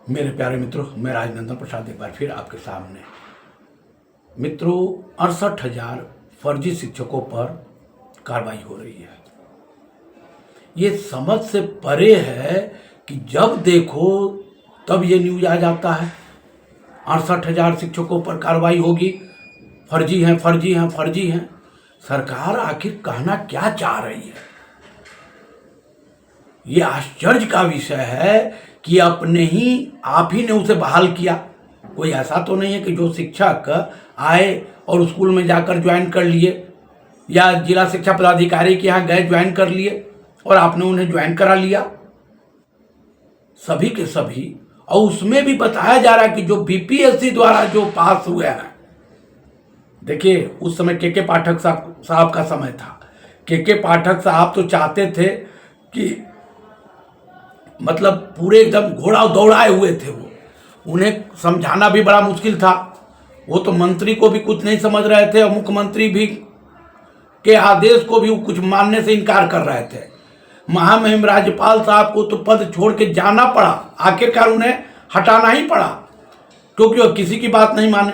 मेरे प्यारे मित्रों, मैं राजनंदन प्रसाद एक बार फिर आपके सामने। मित्रों, 68,000 फर्जी शिक्षकों पर कार्रवाई हो रही है। ये समझ से परे है कि जब देखो तब ये न्यूज आ जाता है 68,000 शिक्षकों पर कार्रवाई होगी, फर्जी हैं, फर्जी हैं, फर्जी हैं। सरकार आखिर कहना क्या चाह रही है? ये आश्चर्य का विषय है कि आप ही ने उसे बहाल किया। कोई ऐसा तो नहीं है कि जो शिक्षक आए और स्कूल में जाकर ज्वाइन कर लिए या जिला शिक्षा पदाधिकारी के यहाँ गए ज्वाइन कर लिए और आपने उन्हें ज्वाइन करा लिया। सभी के सभी, और उसमें भी बताया जा रहा है कि जो बीपीएससी द्वारा जो पास हुए हैं, देखिए उस समय के पाठक साहब का समय था। के पाठक साहब तो चाहते थे कि मतलब पूरे एकदम घोड़ा दौड़ाए हुए थे वो, उन्हें समझाना भी बड़ा मुश्किल था। वो तो मंत्री को भी कुछ नहीं समझ रहे थे और मुख्यमंत्री भी के आदेश को भी कुछ मानने से इनकार कर रहे थे। महामहिम राज्यपाल साहब को तो पद छोड़ के जाना पड़ा, आखिरकार उन्हें हटाना ही पड़ा क्योंकि वो किसी की बात नहीं माने।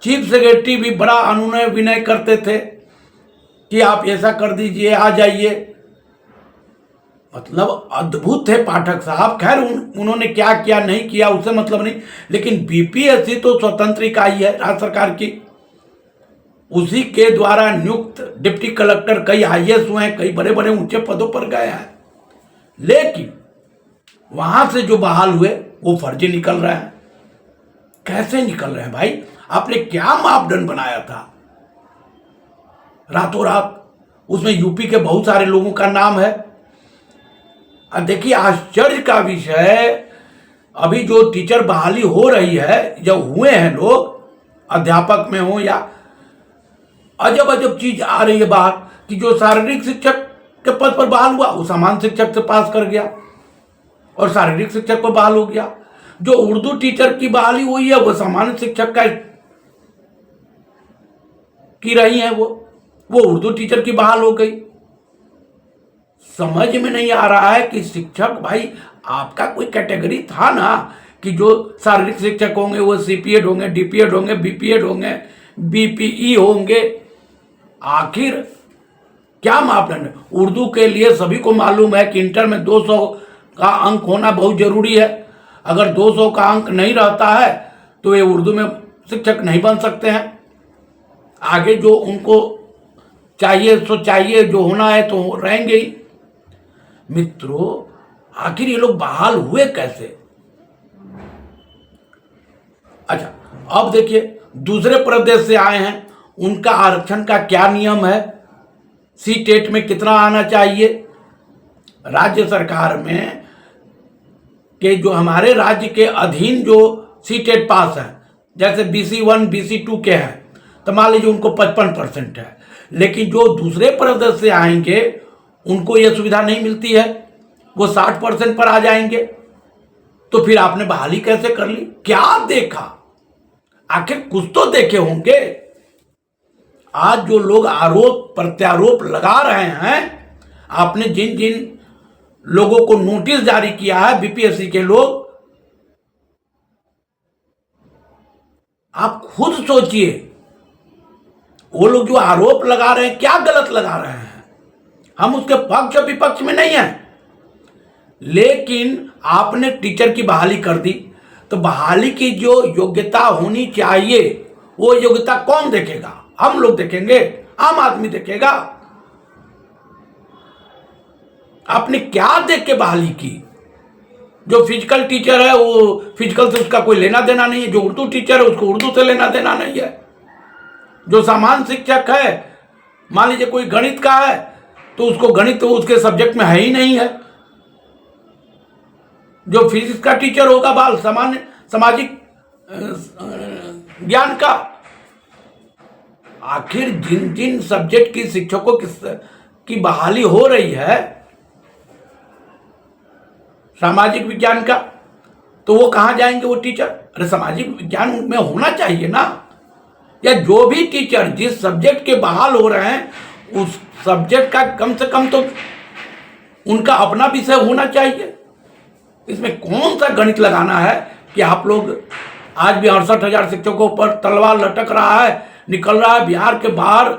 चीफ सेक्रेटरी भी बड़ा अनुनय विनय करते थे कि आप ऐसा कर दीजिए, आ जाइए। मतलब अद्भुत थे पाठक साहब। खैर उन्होंने क्या किया नहीं किया उससे मतलब नहीं, लेकिन बीपीएससी तो स्वतंत्र इकाई है राज्य सरकार की। उसी के द्वारा नियुक्त डिप्टी कलेक्टर कई आईएएस हुए हैं, कई बड़े बड़े ऊंचे पदों पर गए हैं, लेकिन वहां से जो बहाल हुए वो फर्जी निकल रहे हैं। कैसे निकल रहे हैं भाई? आपने क्या मापदंड बनाया था? रातों रात उसमें यूपी के बहुत सारे लोगों का नाम है। देखिए आश्चर्य का विषय, अभी जो टीचर बहाली हो रही है, जब हुए हैं लोग अध्यापक में हो या अजब अजब चीज आ रही है बाहर कि जो शारीरिक शिक्षक के पद पर बहाल हुआ वो सामान्य शिक्षक से पास कर गया और शारीरिक शिक्षक पर बहाल हो गया। जो उर्दू टीचर की बहाली हुई है वो सामान्य शिक्षक का की रही है, वो उर्दू टीचर की बहाल हो गई। समझ में नहीं आ रहा है कि शिक्षक भाई आपका कोई कैटेगरी था ना कि जो शारीरिक शिक्षक होंगे वो सीपीएड होंगे, डीपीएड होंगे, बीपीएड होंगे, बीपीई होंगे। आखिर क्या मापदंड? उर्दू के लिए सभी को मालूम है कि इंटर में 200 का अंक होना बहुत जरूरी है। अगर 200 का अंक नहीं रहता है तो ये उर्दू में शिक्षक नहीं बन सकते हैं। आगे जो उनको चाहिए सो चाहिए, जो होना है तो रहेंगे ही। मित्रों, आखिर ये लोग बहाल हुए कैसे? अच्छा, अब देखिए दूसरे प्रदेश से आए हैं, उनका आरक्षण का क्या नियम है? सीटेट में कितना आना चाहिए? राज्य सरकार में के जो हमारे राज्य के अधीन जो सीटेट पास है, जैसे BC1 BC2 के हैं, तो मान लीजिए उनको 55% है, लेकिन जो दूसरे प्रदेश से आएंगे उनको यह सुविधा नहीं मिलती है, वो 60% पर आ जाएंगे। तो फिर आपने बहाली कैसे कर ली? क्या देखा? आखिर कुछ तो देखे होंगे। आज जो लोग आरोप प्रत्यारोप लगा रहे हैं, आपने जिन जिन लोगों को नोटिस जारी किया है बीपीएससी के लोग, आप खुद सोचिए वो लोग जो आरोप लगा रहे हैं क्या गलत लगा रहे हैं। हम उसके पक्ष विपक्ष में नहीं है, लेकिन आपने टीचर की बहाली कर दी तो बहाली की जो योग्यता होनी चाहिए वो योग्यता कौन देखेगा? हम लोग देखेंगे, आम आदमी देखेगा। आपने क्या देख के बहाली की? जो फिजिकल टीचर है वो फिजिकल से उसका कोई लेना देना नहीं है, जो उर्दू टीचर है उसको उर्दू से लेना देना नहीं है, जो सामान्य शिक्षक है, मान लीजिए कोई गणित का है तो उसको गणित तो उसके सब्जेक्ट में है ही नहीं है, जो फिजिक्स का टीचर होगा बाल सामान्य सामाजिक ज्ञान का। आखिर जिन जिन सब्जेक्ट की शिक्षकों की बहाली हो रही है, सामाजिक विज्ञान का, तो वो कहां जाएंगे वो टीचर? अरे सामाजिक विज्ञान में होना चाहिए ना। या जो भी टीचर जिस सब्जेक्ट के बहाल हो रहे हैं उस सब्जेक्ट का कम से कम तो उनका अपना विषय होना चाहिए। इसमें कौन सा गणित लगाना है कि आप लोग आज भी 68,000 शिक्षकों पर तलवार लटक रहा है, निकल रहा है। बिहार के बाहर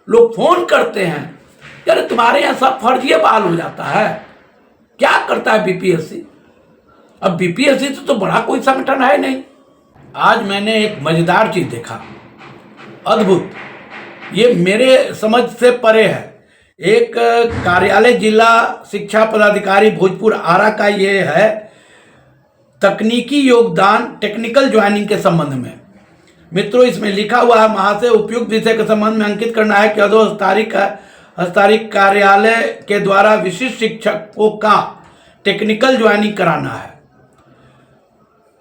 लोग फोन करते हैं, यार तुम्हारे यहाँ सब फर्जी बहाल हो जाता है। क्या करता है बीपीएससी? अब बीपीएससी तो बड़ा कोई संगठन है नहीं। आज मैंने एक मजेदार चीज देखा, अद्भुत, ये मेरे समझ से परे है। एक कार्यालय जिला शिक्षा पदाधिकारी भोजपुर आरा का ये है तकनीकी योगदान टेक्निकल ज्वाइनिंग के संबंध में। मित्रों, इसमें लिखा हुआ है महाशय उपयुक्त विषय के संबंध में अंकित करना है कि हस्ताक्षरित कार्यालय के द्वारा विशिष्ट शिक्षकों का टेक्निकल ज्वाइनिंग कराना है।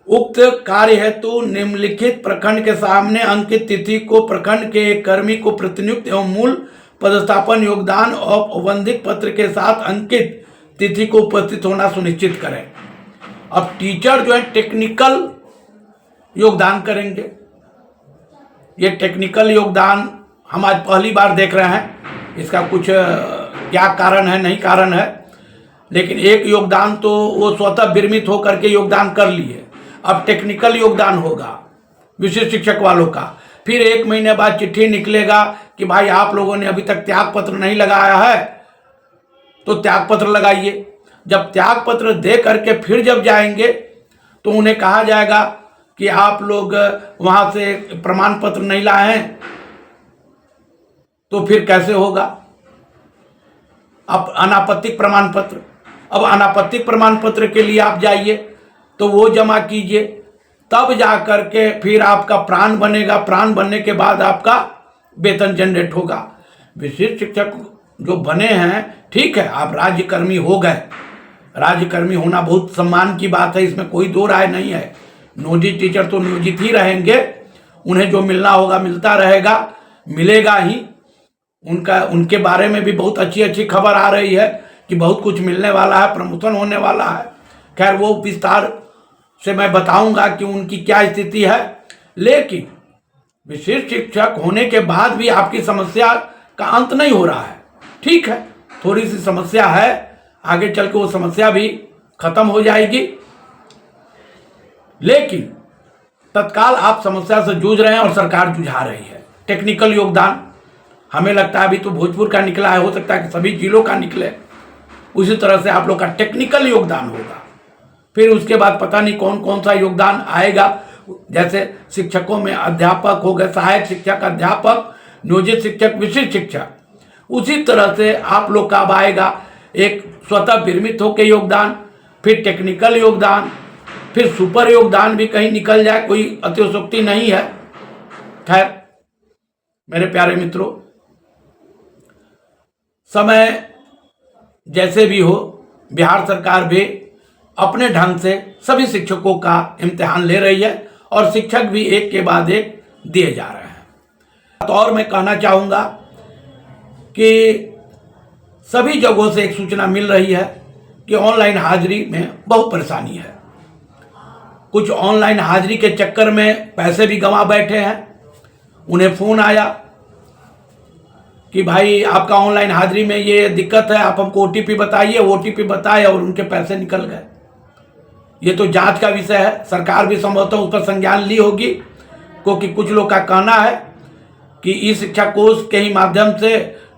उक्त कार्य हेतु निम्नलिखित प्रखंड के सामने अंकित तिथि को प्रखंड के एक कर्मी को प्रतिनियुक्त एवं मूल पदस्थापन योगदान और औपबंधिक पत्र के साथ अंकित तिथि को उपस्थित होना सुनिश्चित करें। अब टीचर जो है टेक्निकल योगदान करेंगे। ये टेक्निकल योगदान हम आज पहली बार देख रहे हैं, इसका कुछ क्या कारण है, नहीं कारण है, लेकिन एक योगदान तो वो स्वतः विरमित होकर के योगदान कर लिए। अब टेक्निकल योगदान होगा विशिष्ट शिक्षक वालों का। फिर 1 महीने बाद चिट्ठी निकलेगा कि भाई आप लोगों ने अभी तक त्याग पत्र नहीं लगाया है, तो त्याग पत्र लगाइए। जब त्याग पत्र दे करके फिर जब जाएंगे तो उन्हें कहा जाएगा कि आप लोग वहां से प्रमाण पत्र नहीं लाए हैं, तो फिर कैसे होगा? अब अनापत्तिक प्रमाण पत्र, अब अनापत्तिक प्रमाण पत्र के लिए आप जाइए तो वो जमा कीजिए, तब जा करके फिर आपका प्राण बनेगा। प्राण बनने के बाद आपका वेतन जनरेट होगा। विशिष्ट शिक्षक जो बने हैं, ठीक है, आप राज्यकर्मी हो गए। राज्यकर्मी होना बहुत सम्मान की बात है, इसमें कोई दो राय नहीं है। नियोजित टीचर तो नियोजित ही रहेंगे, उन्हें जो मिलना होगा मिलता रहेगा, मिलेगा ही। उनके बारे में भी बहुत अच्छी अच्छी खबर आ रही है कि बहुत कुछ मिलने वाला है, प्रमोशन होने वाला है। खैर वो विस्तार से मैं बताऊंगा कि उनकी क्या स्थिति है। लेकिन विशिष्ट शिक्षक होने के बाद भी आपकी समस्या का अंत नहीं हो रहा है। ठीक है, थोड़ी सी समस्या है, आगे चल के वो समस्या भी खत्म हो जाएगी, लेकिन तत्काल आप समस्या से जूझ रहे हैं और सरकार जुझा रही है। टेक्निकल योगदान हमें लगता है अभी तो भोजपुर का निकला है, हो सकता है कि सभी जिलों का निकले। उसी तरह से आप लोग का टेक्निकल योगदान होगा। फिर उसके बाद पता नहीं कौन कौन सा योगदान आएगा। जैसे शिक्षकों में अध्यापक हो गए, सहायक शिक्षक, अध्यापक, नियोजित शिक्षक, विशिष्ट शिक्षक, उसी तरह से आप लोग का अब आएगा एक स्वतः विरमित होकर योगदान, फिर टेक्निकल योगदान, फिर सुपर योगदान भी कहीं निकल जाए, कोई अतिशयोक्ति नहीं है। खैर मेरे प्यारे मित्रों, समय जैसे भी हो, बिहार सरकार भी अपने ढंग से सभी शिक्षकों का इम्तिहान ले रही है और शिक्षक भी एक के बाद एक दिए जा रहे हैं। तो और मैं कहना चाहूँगा कि सभी जगहों से एक सूचना मिल रही है कि ऑनलाइन हाजिरी में बहुत परेशानी है। कुछ ऑनलाइन हाजिरी के चक्कर में पैसे भी गंवा बैठे हैं। उन्हें फ़ोन आया कि भाई आपका ऑनलाइन हाजिरी में ये दिक्कत है, आप हमको ओटीपी बताइए। ओटीपी बताए और उनके पैसे निकल गए। ये तो जांच का विषय है, सरकार भी संभवतः उस पर संज्ञान ली होगी, क्योंकि कुछ लोग का कहना है कि ई शिक्षा कोष के ही माध्यम से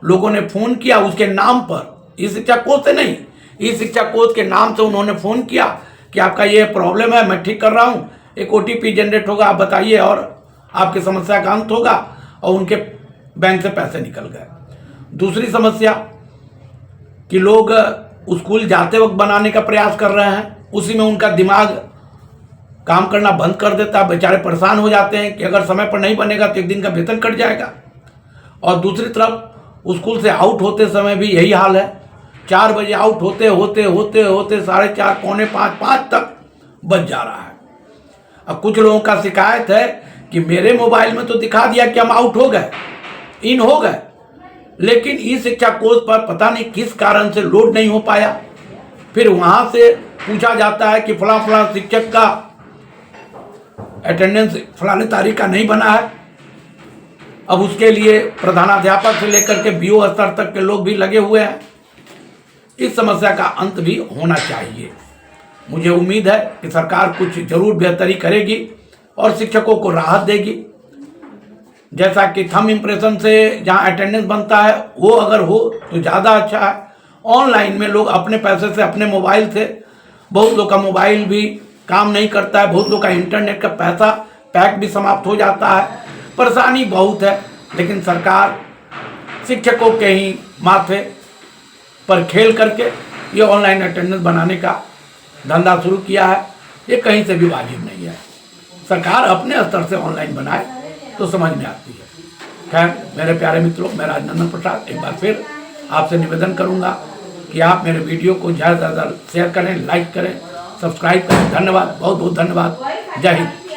लोगों ने फ़ोन किया उसके नाम पर। ई शिक्षा कोष से नहीं, ई शिक्षा कोष के नाम से उन्होंने फ़ोन किया कि आपका ये प्रॉब्लम है, मैं ठीक कर रहा हूँ, एक ओटीपी जनरेट होगा, आप बताइए और आपकी समस्या का अंत होगा, और उनके बैंक से पैसे निकल गए। दूसरी समस्या कि लोग स्कूल जाते वक्त बनाने का प्रयास कर रहे हैं, उसी में उनका दिमाग काम करना बंद कर देता है। बेचारे परेशान हो जाते हैं कि अगर समय पर नहीं बनेगा तो 1 दिन का वेतन कट जाएगा। और दूसरी तरफ स्कूल से आउट होते समय भी यही हाल है। 4 बजे आउट होते होते होते होते 4:30, पौने 5 तक बज जा रहा है। अब कुछ लोगों का शिकायत है कि मेरे मोबाइल में तो दिखा दिया कि हम आउट हो गए, इन हो गए, लेकिन ई शिक्षा कोष पर पता नहीं किस कारण से लोड नहीं हो पाया। फिर वहां से पूछा जाता है कि फला फला शिक्षक का अटेंडेंस फलाने तारीख का नहीं बना है। अब उसके लिए प्रधानाध्यापक से लेकर के बीओ स्तर तक के लोग भी लगे हुए हैं। इस समस्या का अंत भी होना चाहिए। मुझे उम्मीद है कि सरकार कुछ जरूर बेहतरी करेगी और शिक्षकों को राहत देगी। जैसा कि थंब इम्प्रेशन से जहाँ अटेंडेंस बनता है वो अगर हो तो ज़्यादा अच्छा है। ऑनलाइन में लोग अपने पैसे से अपने मोबाइल से, बहुत लोग का मोबाइल भी काम नहीं करता है, बहुत लोग का इंटरनेट का पैसा पैक भी समाप्त हो जाता है, परेशानी बहुत है। लेकिन सरकार शिक्षकों के ही माथे पर खेल करके ये ऑनलाइन अटेंडेंस बनाने का धंधा शुरू किया है। ये कहीं से भी वाजिब नहीं है। सरकार अपने स्तर से ऑनलाइन बनाए तो समझ में आती है। खैर मेरे प्यारे मित्रों, मैं राजनंदन प्रसाद एक बार फिर आपसे निवेदन करूंगा कि आप मेरे वीडियो को ज़्यादा से ज़्यादा शेयर करें, लाइक करें, सब्सक्राइब करें। धन्यवाद, बहुत बहुत धन्यवाद। जय हिंद।